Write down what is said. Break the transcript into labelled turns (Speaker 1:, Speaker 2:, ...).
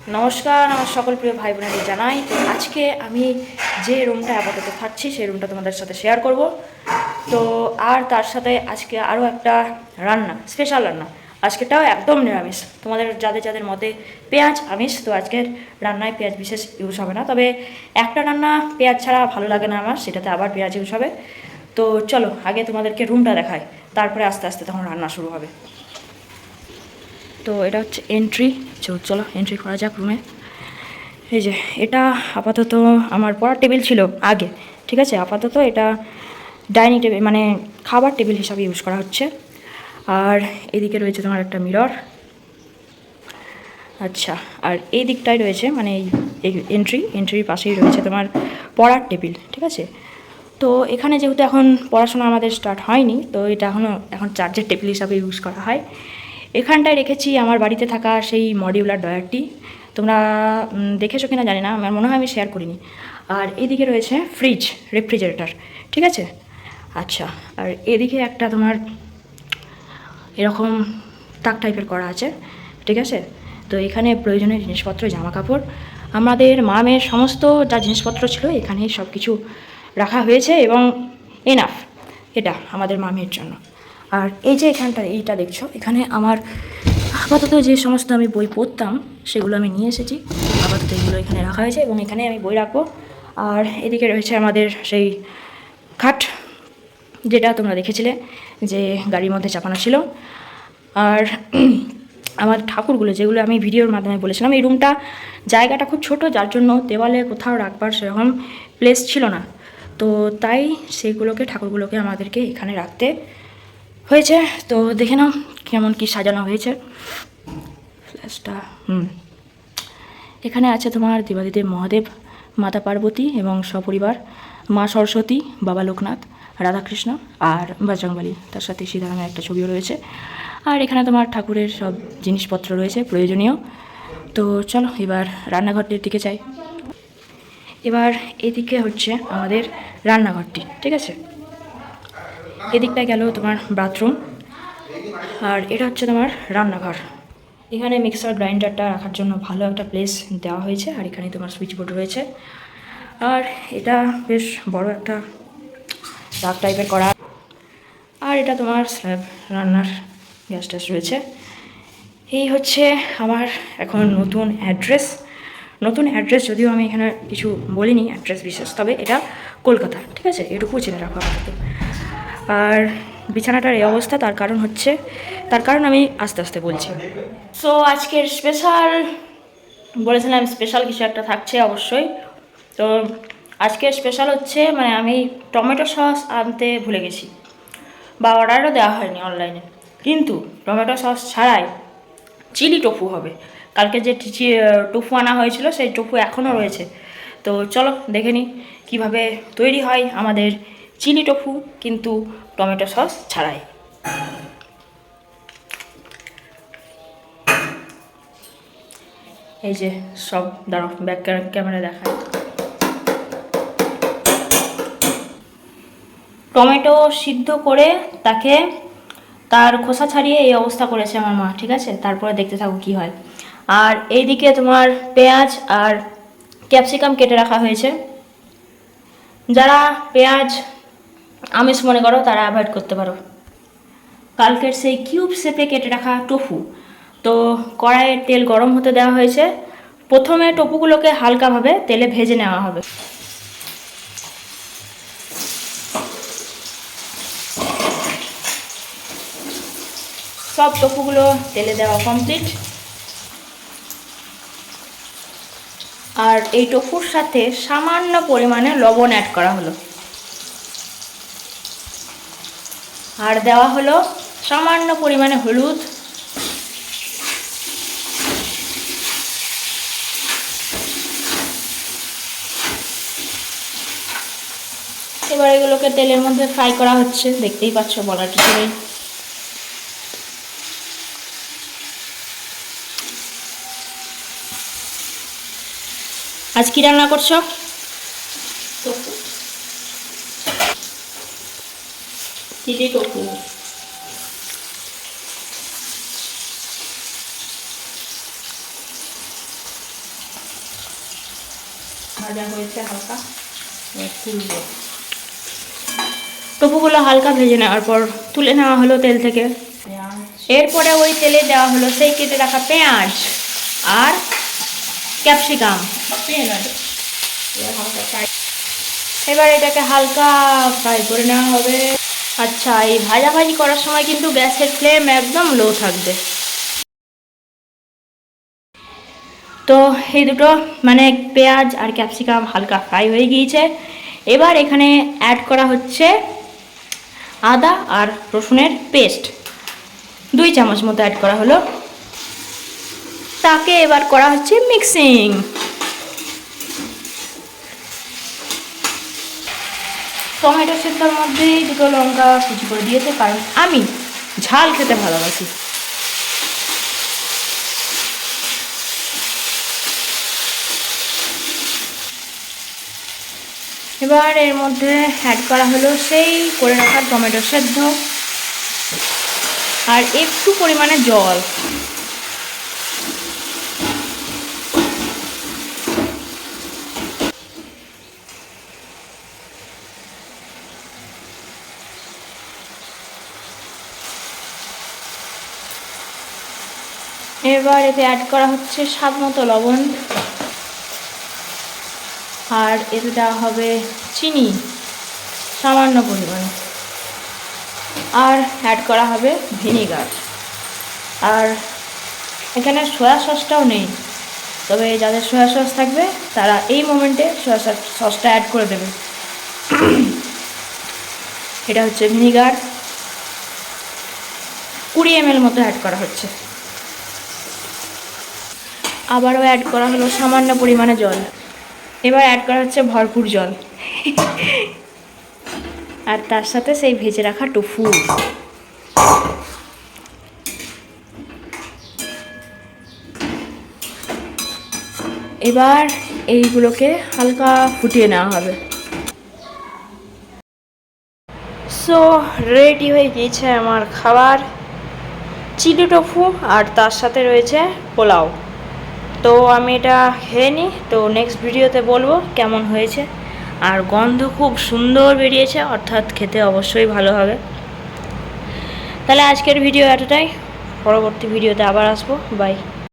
Speaker 1: নমস্কার, আমার সকল প্রিয় ভাই বোনেদের জানাই। তো আজকে আমি যে রুমটা আপাতত থাকছি সেই রুমটা তোমাদের সাথে শেয়ার করব। তো আর তার সাথে আজকে আরও একটা রান্না, স্পেশাল রান্না। আজকেটাও একদম নিরামিষ। তোমাদের যাদের যাদের মতে পেঁয়াজ আমিষ, তো আজকের রান্নায় পেঁয়াজ বিশেষ ইউজ হবে না। তবে একটা রান্না পেঁয়াজ ছাড়া ভালো লাগে না আমার, সেটাতে আবার পেঁয়াজ ইউজ হবে। তো চলো আগে তোমাদেরকে রুমটা দেখাই, তারপরে আস্তে আস্তে তখন রান্না শুরু হবে। তো এটা হচ্ছে এন্ট্রি। চলো এন্ট্রি করা যাক রুমে। এই যে এটা আপাতত আমার পড়ার টেবিল ছিল আগে, ঠিক আছে। আপাতত এটা ডাইনিং টেবিল, মানে খাবার টেবিল হিসাবে ইউজ করা হচ্ছে। আর এদিকে রয়েছে তোমার একটা মিরর। আচ্ছা, আর এই দিকটায় রয়েছে মানে এই এন্ট্রির পাশেই রয়েছে তোমার পড়ার টেবিল, ঠিক আছে। তো এখানে যেহেতু এখন পড়াশোনা আমাদের স্টার্ট হয়নি, তো এটা এখন চার্জের টেবিল হিসাবে ইউজ করা হয়। এখানটায় রেখেছি আমার বাড়িতে থাকা সেই মডিউলার ড্রয়ারটি। তোমরা দেখেছো কিনা জানি না, আমার মনে হয় আমি শেয়ার করিনি। আর এদিকে রয়েছে ফ্রিজ, রেফ্রিজারেটর, ঠিক আছে। আচ্ছা, আর এদিকে একটা তোমার এরকম তাক টাইপের করা আছে, ঠিক আছে। তো এখানে প্রয়োজনীয় জিনিসপত্র, জামা কাপড়, আমাদের মামের সমস্ত যা জিনিসপত্র ছিল এখানেই সব কিছু রাখা হয়েছে এবং এনাফ এটা আমাদের মামের জন্য। আর এই যে এখানটা এইটা দেখছো, এখানে আমার আপাতত যে সমস্ত আমি বই পড়তাম সেগুলো আমি নিয়ে এসেছি। আপাতত এগুলো এখানে রাখা হয়েছে এবং এখানে আমি বই রাখবো। আর এদিকে রয়েছে আমাদের সেই খাট, যেটা তোমরা দেখেছিলে যে গাড়ির মধ্যে চাপানো ছিল। আর আমার ঠাকুরগুলো, যেগুলো আমি ভিডিওর মাধ্যমে বলেছিলাম, এই রুমটা জায়গাটা খুব ছোট, যার জন্য দেওয়ালে কোথাও রাখবার সেরকম প্লেস ছিল না। তো তাই সেইগুলোকে, ঠাকুরগুলোকে আমাদেরকে এখানে রাখতে হয়েছে। তো দেখে নাও কেমন কি সাজানো হয়েছে ফ্ল্যাশটা। এখানে আছে তোমার দেবাদিদেব মহাদেব, মাতা পার্বতী এবং সপরিবার, মা সরস্বতী, বাবা লোকনাথ, রাধাকৃষ্ণ আর বজরংবলী, তার সাথে সীতারামের একটা ছবিও রয়েছে। আর এখানে তোমার ঠাকুরের সব জিনিসপত্র রয়েছে প্রয়োজনীয়। তো চলো এবার রান্নাঘরটির দিকে যাই। এবার এদিকে হচ্ছে আমাদের রান্নাঘরটি, ঠিক আছে। এদিকটায় গেল তোমার বাথরুম, আর এটা হচ্ছে তোমার রান্নাঘর। এখানে মিক্সার গ্রাইন্ডারটা রাখার জন্য ভালো একটা প্লেস দেওয়া হয়েছে, আর এখানে তোমার সুইচ বোর্ড রয়েছে। আর এটা বেশ বড় একটা ডাক টাইপের করা। আর এটা তোমার স্ল্যাব রান্নার গ্যাস ট্যাস রয়েছে। এই হচ্ছে আমার এখন নতুন অ্যাড্রেস, যদিও আমি এখানে কিছু বলিনি অ্যাড্রেস বিশেষ, তবে এটা কলকাতা, ঠিক আছে, এটুকু জেনে রাখো আপাতত। আর বিছানাটার এই অবস্থা, তার কারণ আমি আস্তে আস্তে বলছি। সো আজকের স্পেশাল, বলেছিলাম স্পেশাল কিছু একটা থাকছে অবশ্যই। তো আজকের স্পেশাল হচ্ছে, মানে আমি টমেটো সস আনতে ভুলে গেছি, বা অর্ডারও দেওয়া হয়নি অনলাইনে, কিন্তু টমেটো সস ছাড়াই চিলি টোফু হবে। কালকে যে টোফু আনা হয়েছিল সেই টোফু এখনও রয়েছে। তো চলো দেখে নিই কীভাবে তৈরি হয় আমাদের চিলি টোফু, কিন্তু টমেটো সস ছাড়াই। এই যে সব, দাঁড়াও ব্যাক ক্যামেরা দেখায়। টমেটো সিদ্ধ করে তাকে তার খোসা ছাড়িয়ে এই অবস্থা করেছে আমার মা, ঠিক আছে। তারপরে দেখতে থাকো কি হয়। আর এইদিকে তোমার পেঁয়াজ আর ক্যাপসিকাম কেটে রাখা হয়েছে। যারা পেঁয়াজ আমিষ মনে করো তারা অ্যাভয়েড করতে পারো। কালকের সেই কিউব শেপে কেটে রাখা টোফু, তো কড়াইয়ে তেল গরম হতে দেওয়া হয়েছে। প্রথমে টোফুগুলোকে হালকাভাবে তেলে ভেজে নেওয়া হবে। সব টোফুগুলো তেলে দেওয়া কমপ্লিট। আর এই টোফুর সাথে সামান্য পরিমাণে লবণ অ্যাড করা হলো, আর দেওয়া হলো সামান্য পরিমাণে হলুদ। এবার এগুলোকে তেলের মধ্যে ফ্রাই করা হচ্ছে, দেখতেই পাচ্ছ, বলার কিছু নেই। আজ কি রান্না করছো? Chilli tofu. ভাজা হয়েছে হালকা, তুলবো। টোফুগুলো হালকা ভেজে নেওয়ার পর তুলে নেওয়া হলো তেল থেকে। এরপরে ওই তেলে দেওয়া হলো সেই কেটে রাখা পেঁয়াজ আর ক্যাপসিকাম। এবার এটাকে হালকা ফ্রাই করে নেওয়া হবে। আচ্ছা, এই ভাজাভাজি করার সময় কিন্তু গ্যাসের ফ্লেম একদম লো থাকবে। তো এই দুটো মানে পেঁয়াজ আর ক্যাপসিকাম হালকা ফ্রাই হয়ে গিয়েছে। এবার এখানে অ্যাড করা হচ্ছে আদা আর রসুনের পেস্ট, 2 চামচ মতো অ্যাড করা হলো। তাকে এবার করা হচ্ছে মিক্সিং। টমেটো সেদ্ধর মধ্যে 2 লঙ্কা কুচি করে দিয়েছে, কারণ আমি ঝাল খেতে ভালোবাসি। এবার এর মধ্যে অ্যাড করা হলো সেই করে রাখা টমেটো সেদ্ধ আর একটু পরিমাণে জল। এবার এতে অ্যাড করা হচ্ছে স্বাদ মতো লবণ, আর এতে দেওয়া হবে চিনি সামান্য পরিমাণে, আর অ্যাড করা হবে ভিনিগার। আর এখানে সয়া সসটাও নেই, তবে যাদের সয়া সস থাকবে তারা এই মোমেন্টে সয়া সসটা অ্যাড করে দেবে। এটা হচ্ছে ভিনিগার, 20 ml মতো অ্যাড করা হচ্ছে। আবারও অ্যাড করা হলো সামান্য পরিমাণে জল। এবার অ্যাড করা হচ্ছে ভরপুর জল, আর তার সাথে সেই ভেজে রাখা টোফু। এবার এইগুলোকে হালকা ফুটিয়ে নেওয়া হবে। সো রেডি হয়ে গিয়েছে আমার খাবার, চিলি টোফু, আর তার সাথে রয়েছে পোলাও। তো আমি এটা খেয়ে নিই, তো নেক্সট ভিডিওতে বলবো কেমন হয়েছে। আর গন্ধ খুব সুন্দর বেরিয়েছে, অর্থাৎ খেতে অবশ্যই ভালো হবে। তাহলে আজকের ভিডিও এতটাই, পরবর্তী ভিডিওতে আবার আসবো। বাই।